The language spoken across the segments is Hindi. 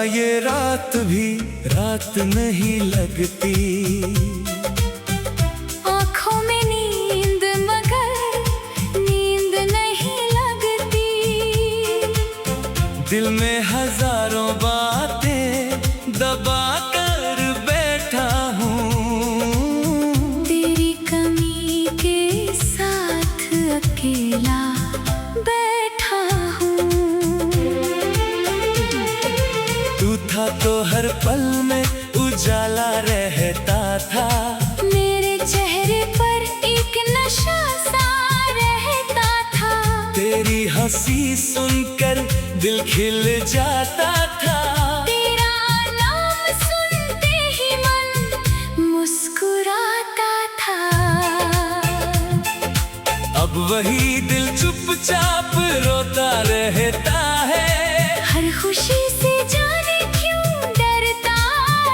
ये रात भी रात नहीं लगती। आँखों में नींद मगर नींद नहीं लगती। दिल में हजारों बातें दबा कर बैठा हूँ। तेरी कमी के साथ अकेला बैठा हूँ। तू था तो हर पल में उजाला रहता था। मेरे चेहरे पर एक नशा सा रहता था। तेरी हंसी सुनकर दिल खिल जाता था। तेरा नाम सुनते ही मन मुस्कुराता था। अब वही दिल चुपचाप रोता रहता है। हर खुशी से जाने क्यों डरता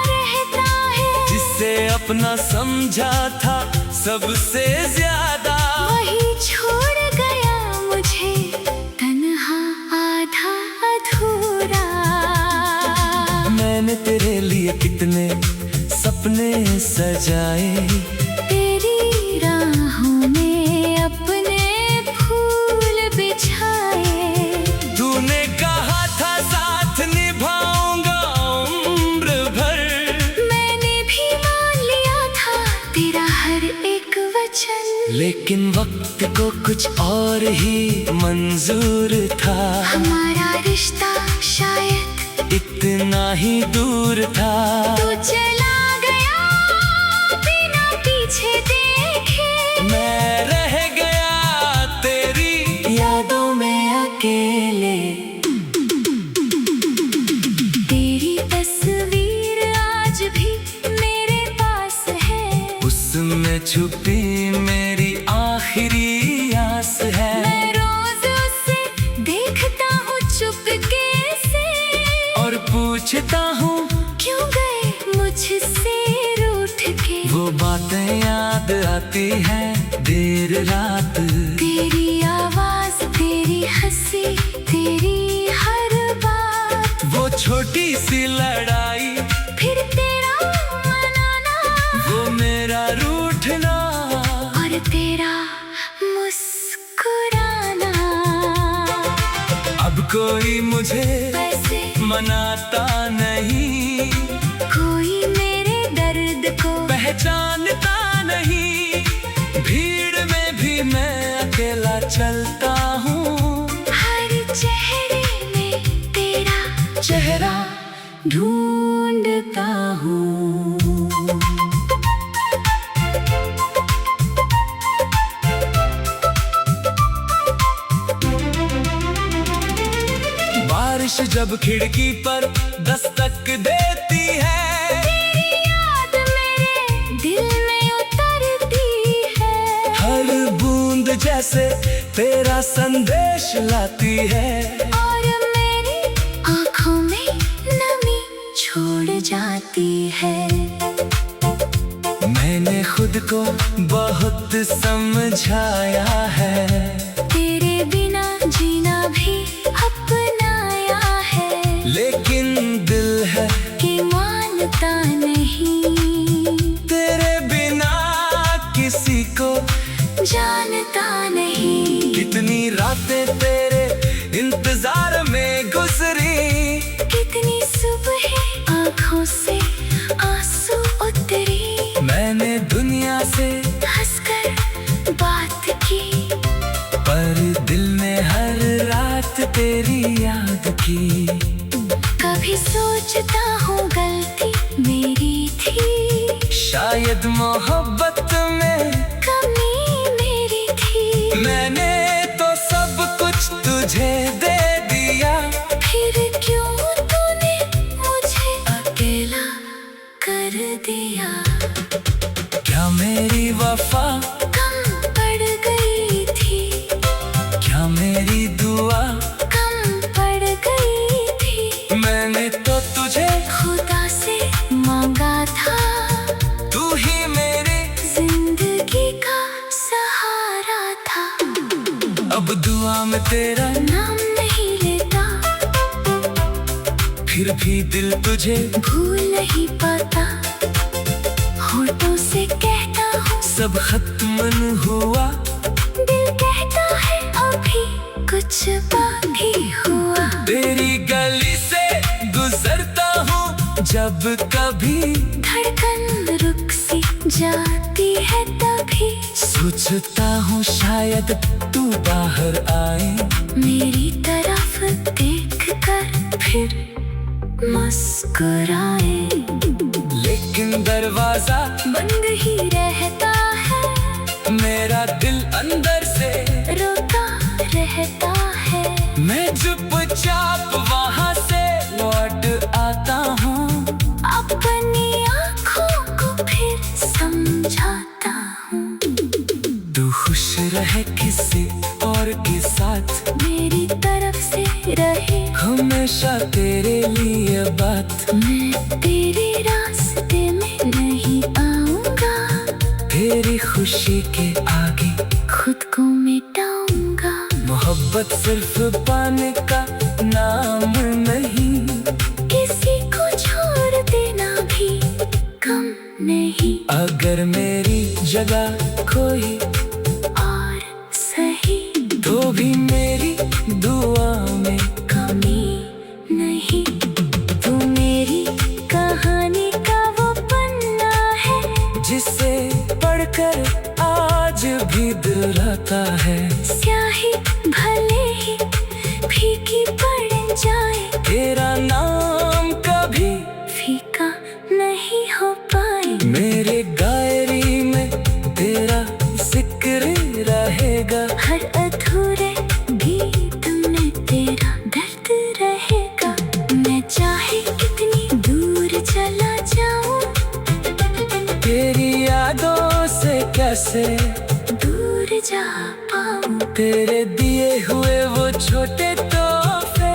रहता है। जिसे अपना समझा था सबसे ज्यादा, वही छोड़ गया मुझे तन्हा आधा अधूरा। मैंने तेरे लिए कितने सपने सजाए। तेरी राहों में अपने फूल बिछाए। तूने कहा था साथ निभाऊंगा उम्र भर। मैंने भी मान लिया था तेरा हर एक वचन। लेकिन वक्त को कुछ और ही मंजूर था। हमारा रिश्ता शायद इतना ही दूर था। तू चला गया बिना पीछे देखे। मैं रह गया तेरी यादों में अकेले। तेरी तस्वीर आज भी मेरे पास है। उसमें छुपी मेरी आखिरी आस है। मैं रोज उसे देखता हूँ चुपके से। और पूछता हूँ क्यों गए मुझसे रूठ के। वो बातें याद आती हैं देर रात। तेरी आवाज, तेरी हंसी, तेरी हर बात। वो छोटी सी लड़ाई, फिर तेरा मनाना, वो मेरा रूठना, और तेरा मुस्कुराना। अब कोई मुझे वैसे मनाता नहीं। कोई मेरे दर्द को पहचानता नहीं। भीड़ में भी मैं अकेला चलता हूँ। हर चेहरे में तेरा चेहरा ढूंढता हूँ। बारिश जब खिड़की पर दस्तक देती है। तेरी याद मेरे दिल में उतरती है। हर बूंद जैसे तेरा संदेश लाती है। और मेरी आँखों में नमी छोड़ जाती है। मैंने खुद को बहुत समझाया है। तेरे बिना जीना भी अपनाया है। लेकिन दिल है कि मानता नहीं। तेरे बिना किसी को जानता नहीं। कितनी रातें तेरे इंतजार में गुजरी। कितनी सुबह आँखों से आंसू उतरी। मैंने दुनिया से हंसकर बात की, पर दिल में हर रात तेरी याद की। कभी सोचता हूँ गलती मेरी थी। शायद मोहब्बत में कमी मेरी थी। मैंने तो सब कुछ तुझे दे दिया। फिर क्यों तूने मुझे अकेला कर दिया। क्या मेरी वफा कम पड़ गई थी। क्या मेरी दुआ कम पड़ गई थी। मैंने तो तुझे खुदा से मांगा था। तू ही मेरी जिंदगी का सहारा था। अब दुआ में तेरा नाम नहीं लेता। फिर भी दिल तुझे भूल नहीं पाता, होठों से कहता हूँ सब खत्म हुआ। दिल कहता है अभी कुछ बाकी हुआ। तेरी गली से गुजरता हूँ जब कभी, धड़कन रुक सी जाती है तभी। सोचता हूँ शायद तू बाहर आए, मेरी तरफ देख कर फिर मुस्कुराए। लेकिन दरवाजा बंद ही रहता है, मेरा दिल अंदर से रोता रहता है। मैं चुपचाप वहाँ से लौट आता हूँ, अपनी आँखों को फिर समझाता हूँ। तू खुश रहे किसी और के साथ, मेरी तरफ से रहे हमेशा तेरे लिए बात। मैं तेरे रास्ते में नहीं आऊंगा, तेरी खुशी के आगे खुद को मिटाऊंगा। मोहब्बत सिर्फ पाने का नाम नहीं, किसी को छोड़ देना भी कम नहीं। अगर मेरी जगह कोई और सही तो भी मेरी दुआ में कमी नहीं। तू मेरी कहानी का वो पन्ना है, जिसे पढ़कर आज भी दिल रहता है। स्याही भले ही फीकी पड़ जाए, तेरा नाम कभी फीका नहीं हो पाए। मेरे डायरी में तेरा जिक्र रहेगा, हर अधूरे गीत में तेरा दर्द रहेगा। मैं चाहे कितनी दूर चला जाऊं, तेरी यादों से कैसे दूर जा पाऊं। तेरे दिए हुए वो छोटे तोहफे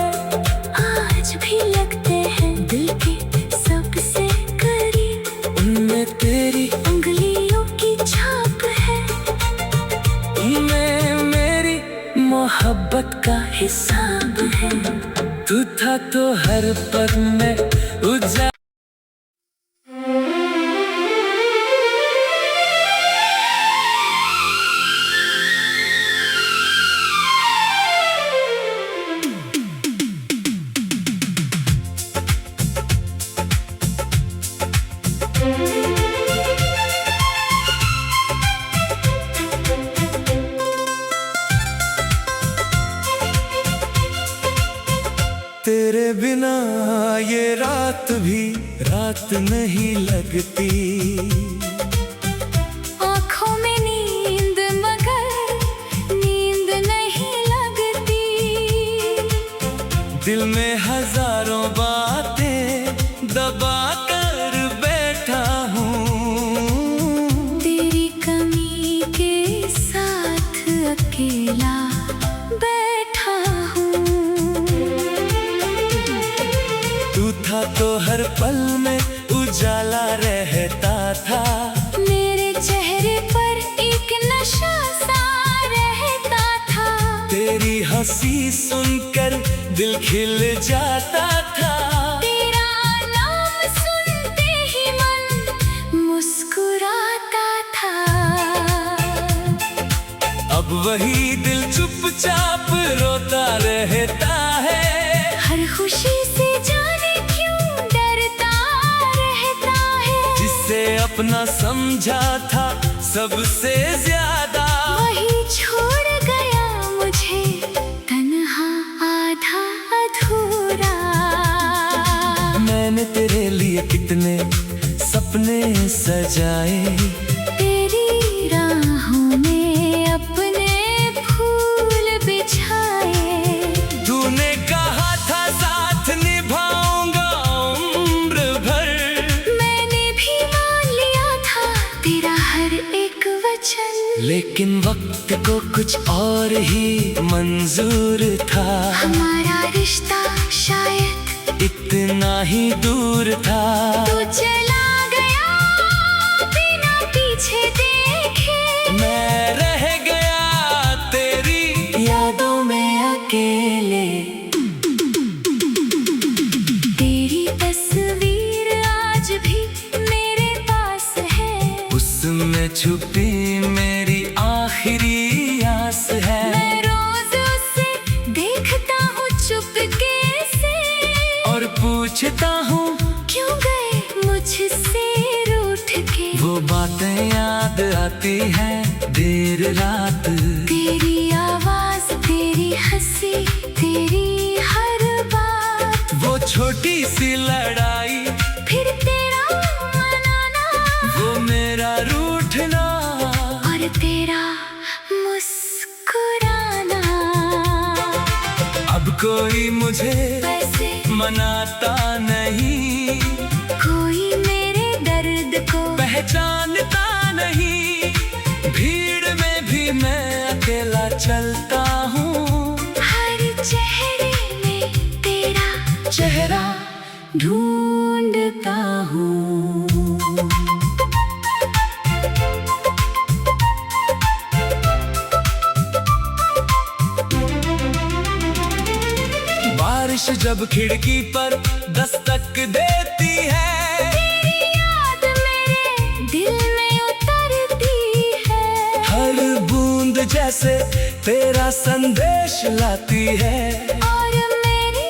आज भी लगते हैं दिल के सबसे करीब। उनमें तेरी उंगलियों की छाप है, उनमें मेरी मोहब्बत का हिसाब है। तू था तो हर पल में उजाला। तेरे बिना ये रात भी रात नहीं लगती, आँखों में नींद मगर नींद नहीं लगती। दिल में हजारों बातें दबा कर बैठा हूँ। तेरी कमी के साथ अकेला बैठा हूँ। तू था तो हर पल में उजाला रहता था, मेरे चेहरे पर एक नशा सा रहता था। तेरी हंसी सुनकर दिल खिल जाता था। तेरा नाम सुनते ही मन मुस्कुराता था। अब वही दिल चुपचाप रोता रहता है, हर खुशी से जाने क्यों डरता रहता है। जिसे अपना समझा था सबसे ज्यादा, वही छोड़ गया मुझे तन्हा आधा अधूरा। मैंने तेरे लिए कितने सपने सजाए, तेरी राहों में अपने फूल बिछाए। तूने कहा था साथ निभाऊंगा उम्र भर, मैंने भी मान लिया था तेरा हर एक वचन। लेकिन वक्त को कुछ और ही मंजूर था। हमारा रिश्ता शायद इतना ही दूर था। तू चला गया बिना पीछे देखे, मैं रह गया तेरी यादों में अकेले। तेरी छुपी मेरी आखिरी आस है। मैं रोज उसे देखता हूँ चुपके से और पूछता हूँ क्यों गए मुझसे रूठ के। वो बातें याद आती हैं देर रात। तेरी आवाज, तेरी हंसी, तेरी हर बात। वो छोटी सी लड़ाई, फिर तेरा मनाना, वो मेरा रूठना और तेरा मुस्कुराना। अब कोई मुझे वैसे मनाता नहीं, कोई मेरे दर्द को पहचानता नहीं। भीड़ में भी मैं अकेला चलता हूँ, हर चेहरे में तेरा चेहरा ढूंढता हूँ। बारिश जब खिड़की पर दस्तक देती है, तेरी याद मेरे दिल में उतरती है। हर बूंद जैसे तेरा संदेश लाती है। और मेरी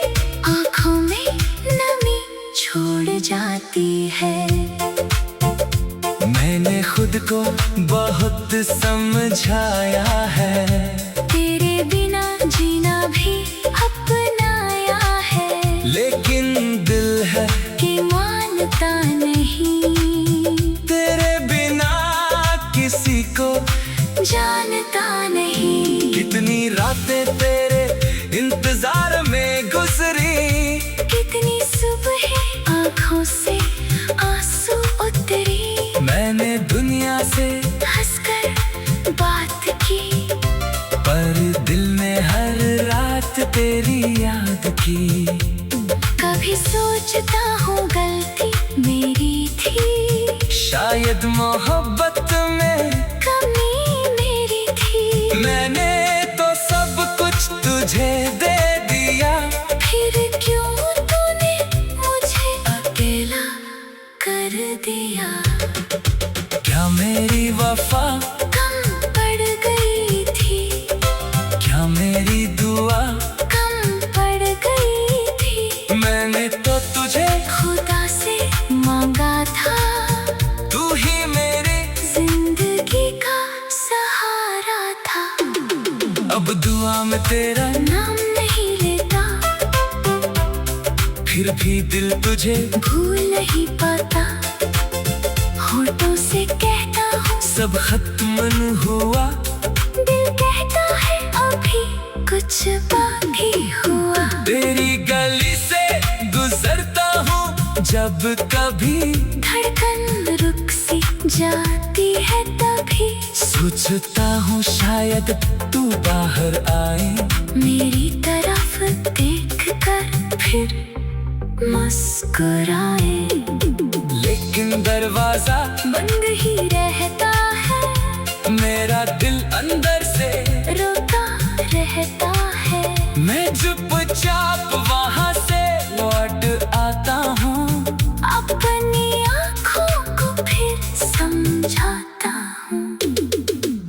आँखों में नमी छोड़ जाती है। मैंने खुद को बहुत समझाया है, तेरे बिना जीना भी अपनाया है। लेकिन दिल है कि मानता नहीं, तेरे बिना किसी को जानता नहीं। कितनी रातें तेरे इंतजार में गुजरी, कितनी सुबह आँखों से आंसू उतरी। मैंने दुनिया से हंसकर बात की, पर दिल ने हर रात तेरी याद की। कभी सोचता हूँ गलती मेरी थी, शायद मोहब्बत में कमी मेरी थी। मैंने तो सब कुछ तुझे दे दिया, फिर क्यों तूने मुझे अकेला कर दिया। क्या मेरी वफा कम पड़ गई थी, क्या मेरी दुआ कम पड़ गई थी। मैंने तो तुझे खुदा से मांगा था, तू ही मेरे जिंदगी का सहारा था। अब दुआ में तेरा नाम नहीं लेता, फिर भी दिल तुझे भूल नहीं पाता। होठों से कहता हूँ सब खत्म न हुआ, दिल कहता है अभी कुछ बाकी हुआ। तेरी गली से गुजरता हूँ जब कभी, धड़कन रुक सी जाती है तभी। सोचता हूँ शायद तू बाहर आए, मेरी तरफ देख कर फिर मुस्कुराए। लेकिन दरवाजा बंद ही रहता है, मेरा दिल अंदर से रोता रहता है। मैं चुपचाप वहाँ से लौट आता हूँ, अपनी आँखों को फिर समझाता हूँ।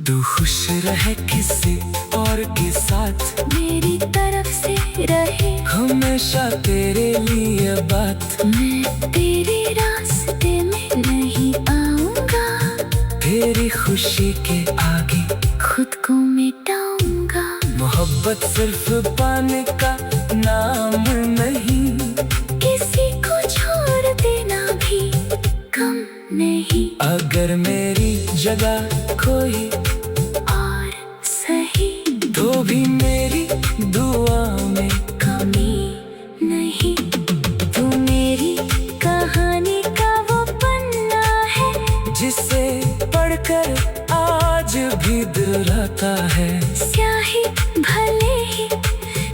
तू खुश रहे किसी और के साथ, मेरी तरफ से रहे हमेशा तेरे लिए बात। मैं तेरे रास्ते में नहीं आऊंगा, तेरी खुशी के आगे खुद को मिटाऊंगा। मोहब्बत सिर्फ पाने का नाम नहीं, किसी को छोड़ देना भी कम नहीं। अगर मेरी जगह कोई और सही तो भी मेरी दुआ में कमी नहीं। तू मेरी कहानी का वो पन्ना है, जिसे पढ़कर आज भी दिल रहता है। स्याही भले ही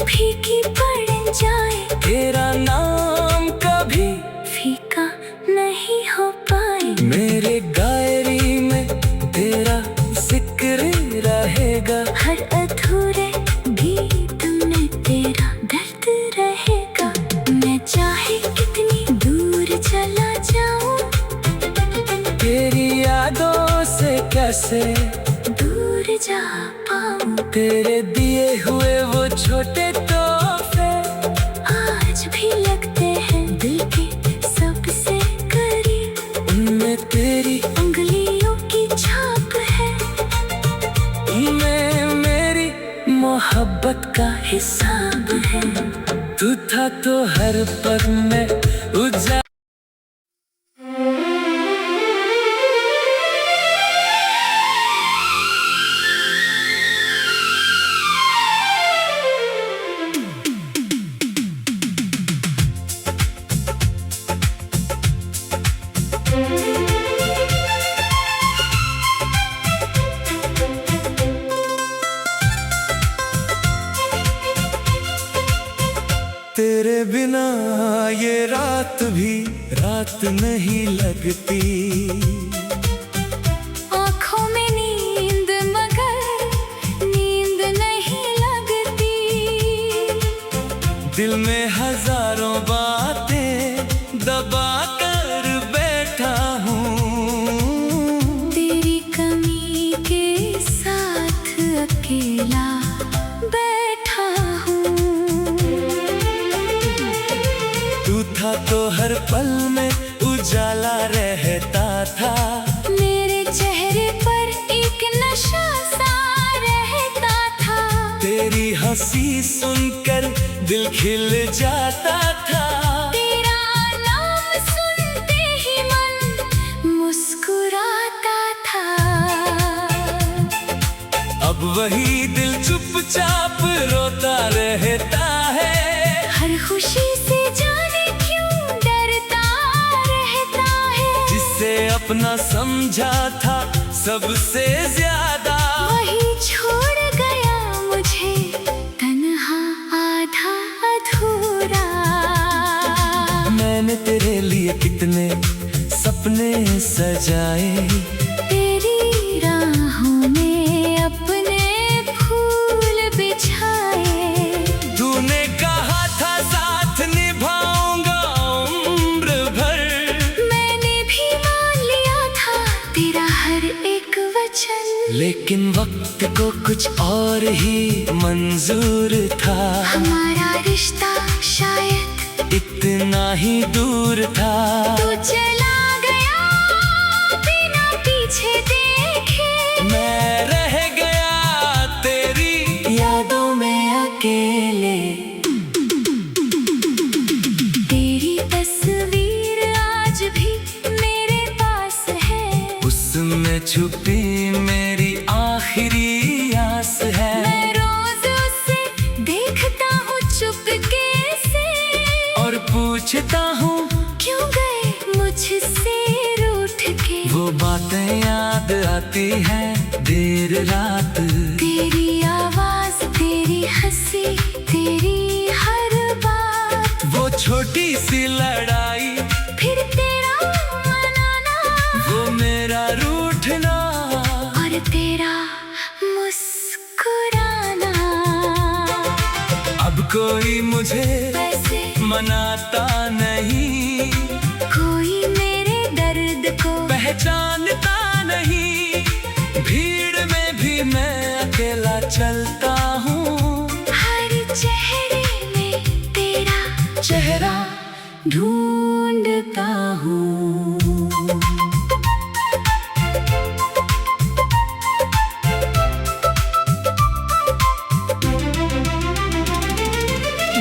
फीकी पड़ जाए, तेरा नाम कभी फीका नहीं हो पाए। मेरे डायरी में तेरा जिक्र रहेगा, हर अधूरे गीत में तेरा दर्द रहेगा। मैं चाहे कितनी दूर चला जाऊं, तेरी यादों से कैसे दूर जा पाऊं। तेरे दिए हुए वो छोटे तोहफे आज भी लगते हैं दिल के सबसे करीब। उनमें तेरी उंगलियों की छाप है, उनमें मेरी मोहब्बत का हिसाब है। तू था तो हर पल में उजाला। तेरे बिना ये रात भी रात नहीं लगती। आँखों में नींद मगर नींद नहीं लगती। दिल में हजारों बातें दबा कर बैठा हूँ। तेरी कमी के साथ अकेला बैठा हूँ। तू था तो हर पल में उजाला रहता था। मेरे चेहरे पर एक नशा सा रहता था। तेरी हंसी सुनकर दिल खिल जाता था। तेरा नाम सुनते ही मन मुस्कुराता था। अब वही दिल चुपचाप रोता रहता है। हर खुशी से जाने क्यों डरता रहता है। जिसे अपना समझा था सबसे ज्यादा, वही छोड़ गया मुझे तन्हा आधा अधूरा। मैंने तेरे लिए कितने सपने सजाए। तेरी राहों में अपने फूल बिछाए। तूने कहा था साथ निभाऊंगा उम्र भर। मैंने भी मान लिया था तेरा हर एक वचन। लेकिन वक्त को कुछ और ही मंजूर था। हमारा रिश्ता शायद इतना ही दूर था। तू चला गया बिना पीछे देखे। मैं रह गया तेरी यादों में अकेले। तेरी तस्वीर आज भी मेरे पास है। उसमें छुपी मेरी आखिरी आस है। मैं रोज उसे देखता हूँ चुपके से। और पूछता हूँ क्यों गए मुझसे रूठ के। वो बातें याद आती हैं देर रात। तेरी आवाज, तेरी हंसी, तेरी हर बात। वो छोटी सी लड़ाई, फिर तेरा मनाना, वो मेरा रूठना, और तेरा मुस्कुराना। अब कोई मुझे वैसे मनाता नहीं। कोई मेरे दर्द को पहचानता नहीं। भीड़ में भी मैं अकेला चलता हूँ। हर चेहरे में तेरा चेहरा ढूंढता हूँ।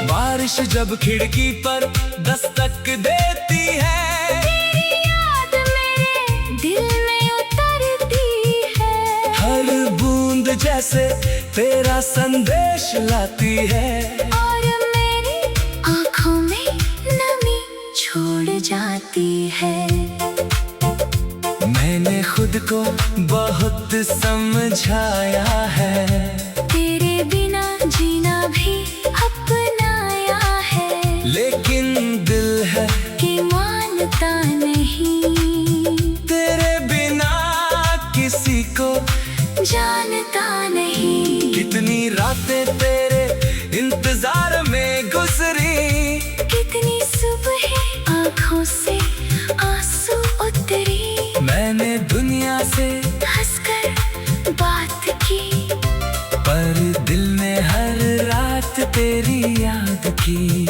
बारिश जब खिड़की पर दस्तक देती है। तेरी याद मेरे दिल में उतरती है। हर बूंद जैसे तेरा संदेश लाती है। और मेरी आँखों में नमी छोड़ जाती है। मैंने खुद को बहुत समझाया है। तेरे बिना जीना भी अपनाया है। लेकिन दिल है कि मानता नहीं। तेरे बिना किसी को जानता नहीं। कितनी रातें तेरे इंतजार में गुजरी। कितनी सुबह आँखों से आंसू उतरी। मैंने दुनिया से हंस तेरी याद की।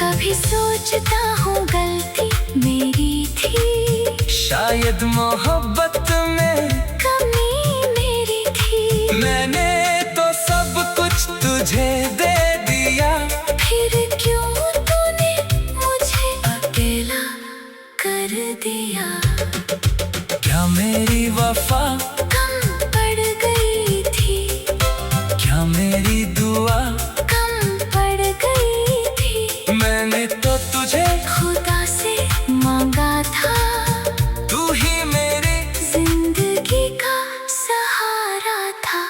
कभी सोचता हूँ गलती मेरी थी, शायद मोहब्बत में कमी मेरी थी। मैंने तो सब कुछ तुझे दे दिया, फिर क्यों तूने मुझे अकेला कर दिया। क्या मेरी वफा कम पड़ गई थी, क्या मेरी दुआ कम पड़ गई थी। मैंने तो तुझे खुदा से मांगा था, तू ही मेरी जिंदगी का सहारा था।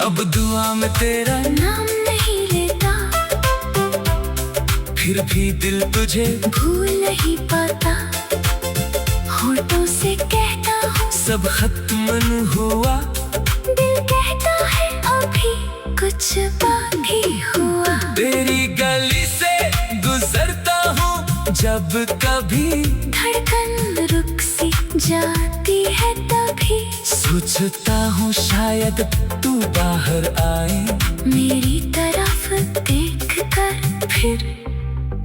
अब दुआ में तेरा नाम नहीं लेता, फिर भी दिल तुझे भूल नहीं पाता। होठों से कहता हूँ सब खत्म हुआ, दिल कहता है अभी कुछ बाकी हुआ। तेरी गली से गुजरता हूँ जब कभी, धड़कन रुक सी जाती है तभी। सोचता हूँ शायद तू बाहर आए, मेरी तरफ देख कर फिर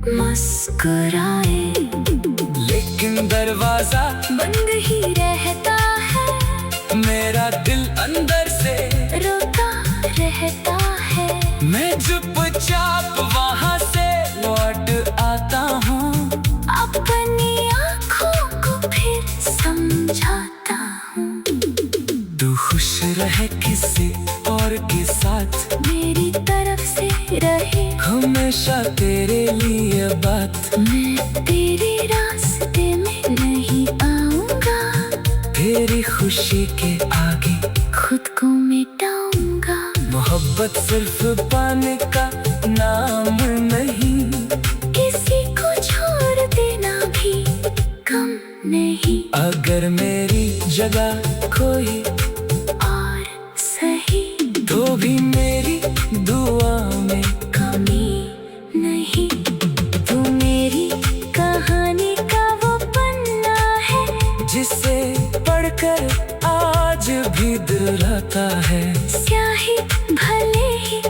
मुस्कुराए। लेकिन दरवाजा बंद ही रहता है, मेरा दिल अंदर से रोता रहता है। मैं चुपचाप वहाँ से लौट आता हूँ, अपनी आँखों को फिर समझाता हूँ। तू खुश रहे किसी और के साथ, मेरी तरफ से रहे हमेशा तेरे लिए बात। मैं तेरे रास्ते में नहीं आऊंगा, तेरी खुशी के आगे खुद को मिटाऊंगा। मोहब्बत सिर्फ पाने का नाम नहीं, किसी को छोड़ देना भी कम नहीं। अगर मेरी जगह कोई और सही तो भी मेरी दुआ में कमी नहीं। तू मेरी कहानी का वो पन्ना है, जिसे पढ़कर आज भी दिल रहता है। स्याही भले ही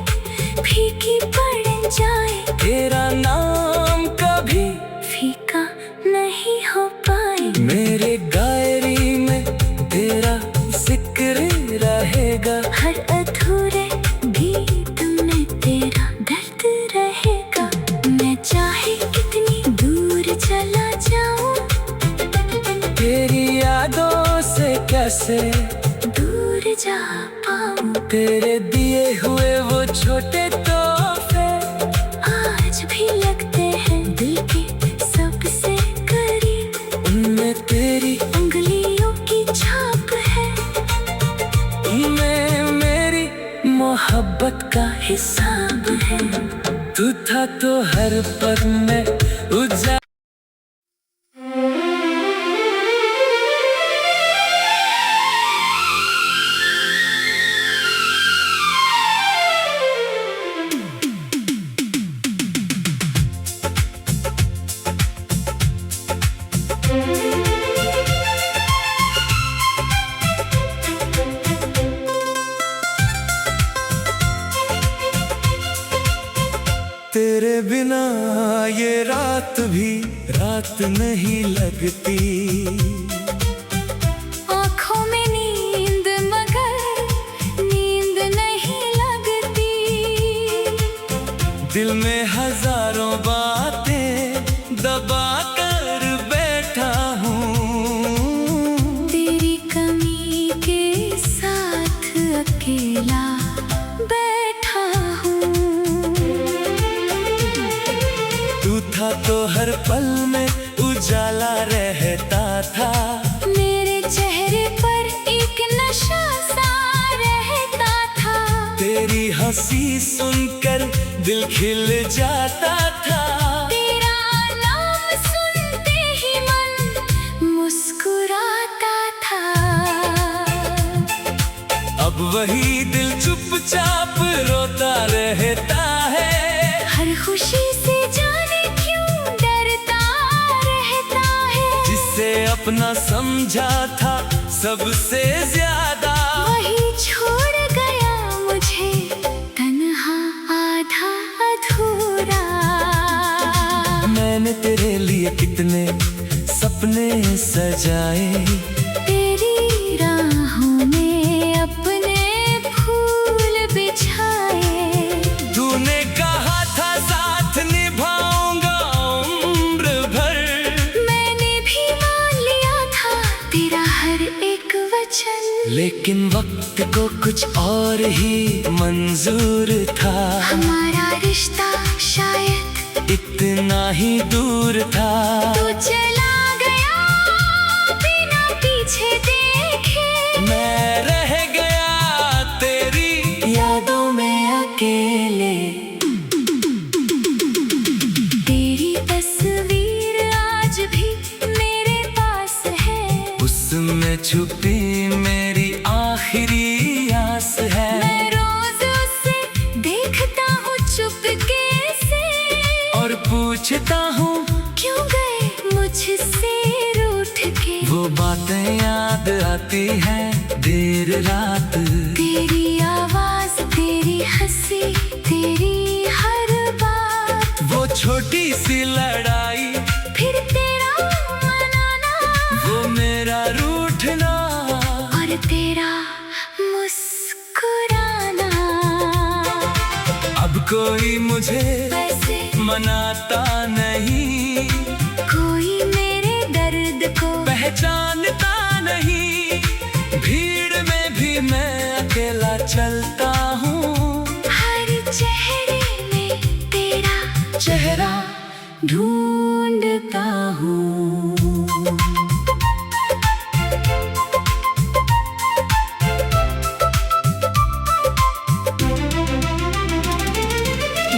फीकी पड़ जाए, तेरा नाम कभी फीका नहीं हो पाए। मेरे डायरी में तेरा जिक्र रहेगा, हर अधूरे गीत में तेरा दर्द रहेगा। मैं चाहे कितनी दूर चला जाऊं, तेरी यादों से कैसे दूर जा पाऊं। तेरे दिए हुए वो छोटे तोहफे आज भी लगते हैं दिल के सबसे करीब। उनमें तेरी उंगलियों की छाप है, उनमें मेरी मोहब्बत का हिसाब है। तू था तो हर पल में उजाला। तेरे बिना ये रात भी रात नहीं लगती, आँखों में नींद मगर नींद नहीं लगती। दिल में हजारों बातें दबा कर बैठा हूँ। तेरी कमी के साथ अकेला बैठा हूँ। तू था तो हर पल में उजाला रहता था, मेरे चेहरे पर एक नशा सा रहता था। तेरी हंसी सुनकर दिल खिल जाता था। तेरा नाम सुनते ही मन मुस्कुराता था। अब वही दिल चुपचाप रोता रहता है, हर खुशी से जाने क्यों डरता रहता है। जिसे अपना समझा था सबसे ज्यादा, वही छोड़ गया मुझे तन्हा लिए कितने सपने सजाए। तेरी राहों में अपने फूल बिछाए। तूने कहा था साथ निभाऊंगा उम्र भर, मैंने भी मान लिया था तेरा हर एक वचन। लेकिन वक्त को कुछ और ही मंजूर था। हमारा रिश्ता शायद इतना ही दूर था। तू चला गया बिना पीछे देखे। मैं रह गया तेरी यादों में अकेले। तेरी तस्वीर आज भी मेरे पास है। उसमें छुपी मेरी आखिरी आस है। मैं रोज उसे देखता हूँ चुपके से, और पूछता हूँ क्यों गए मुझसे रूठ के। वो बातें याद आती हैं देर रात। तेरी आवाज, तेरी हंसी, तेरी हर बात। वो छोटी सी लड़ाई, फिर तेरा मनाना, वो मेरा रूठना, और तेरा मुस्कुराना। अब कोई मुझे वैसे मनाता नहीं, कोई मेरे दर्द को पहचानता नहीं। भीड़ में भी मैं अकेला चलता हूँ। हर चेहरे में तेरा चेहरा ढूंढता हूँ।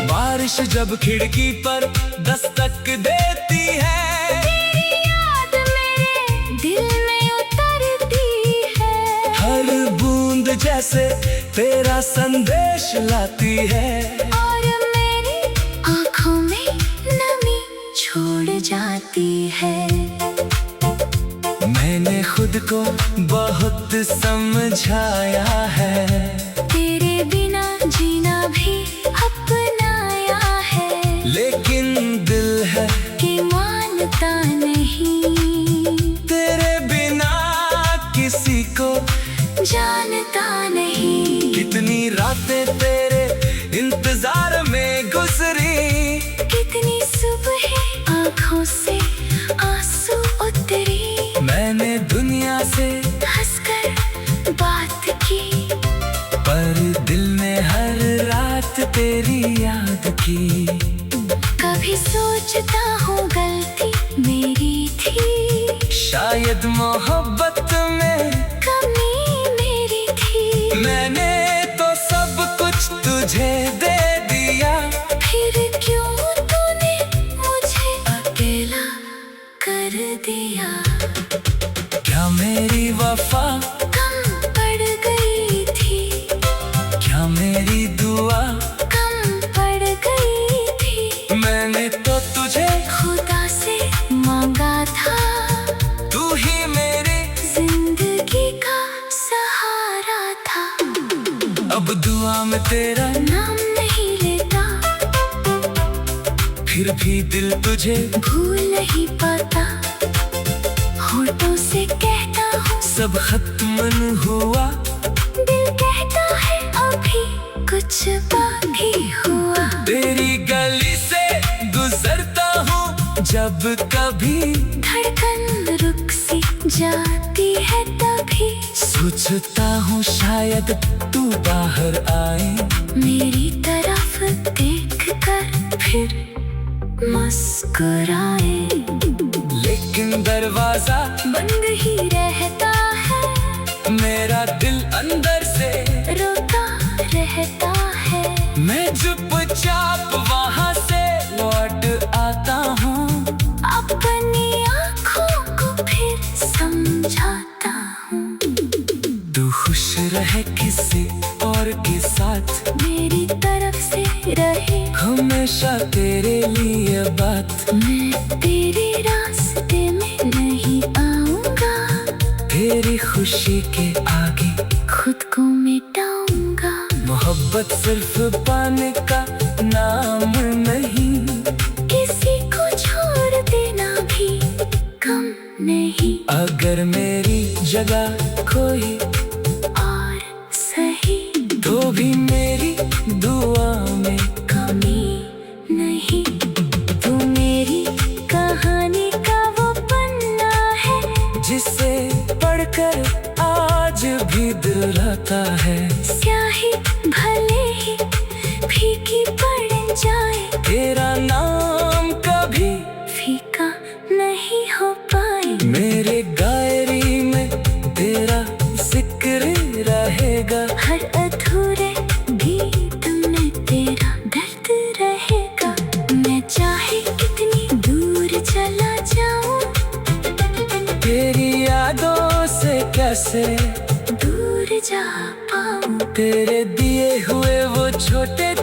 बारिश जब खिड़की पर दस्तक देती है, तेरी याद मेरे दिल में उतरती है। हर बूंद जैसे तेरा संदेश लाती है। और मेरी आँखों में नमी छोड़ जाती है। मैंने खुद को बहुत समझाया है। तेरे बिना जीना भी अपनाया है। लेकिन दिल है कि मानता नहीं, तेरे बिना किसी को जानता नहीं। कितनी रातें तेरे इंतजार में गुजरी। कितनी सुबह आँखों से आंसू उतरी। मैंने दुनिया से हंसकर बात की, पर दिल में हर रात तेरी याद की। कभी सोचता हूँ गलती मेरी थी। शायद मोहब्बत में कमी मेरी थी। मैंने तो सब कुछ तुझे दे दिया। फिर क्यों तूने मुझे अकेला कर दिया। क्या मेरी वफा कम पड़ गई थी। क्या मेरी दुआ कम पड़ गई थी। मैंने तो तुझे खुदा से मांगा था। तू ही मेरी जिंदगी का सहारा था। अब दुआ में तेरा नाम नहीं लेता, फिर भी दिल तुझे भूल नहीं पाता। होठों से कहता हूँ सब खत्म हुआ। दिल कहता है अभी कुछ बाकी हुआ। तेरी गली से गुजरता हूँ जब कभी, धड़कन रुक सी जाती है तभी। सोचता हूँ शायद तू बाहर आए। मेरी तरफ देख कर फिर मुस्कुराए। लेकिन दरवाजा बंद ही रहता है। मेरा दिल अंदर से रोता रहता है। मैं चुपचाप वहाँ से लौट आता हूँ। अपनी आँखों को फिर समझाता हूँ। तू खुश रहे किसी और के साथ, मेरी तरफ से रहे हमेशा तेरे लिए बात। मैं तेरे रास्ते में नहीं आऊंगा। तेरी खुशी के आगे खुद को मिटाऊंगा। मोहब्बत सिर्फ पाने का नाम नहीं। किसी को छोड़ देना नहीं। अगर मेरी जगह कोई और सही तो भी मेरी दुआ में कमी नहीं। तू मेरी कहानी का वो पन्ना है जिसे पढ़कर आज भी दिल रहता है। स्याही भले ही फीकी पड़ जाए, तेरा नाम कभी फीका नहीं हो पाए। मेरे डायरी में तेरा जिक्र रहेगा, हर अधूरे गीत में तेरा दर्द रहेगा। मैं चाहे कितनी दूर चला जाऊं, तेरी यादों से कैसे दूर जा पाऊं। तेरे दिए हुए वो छोटे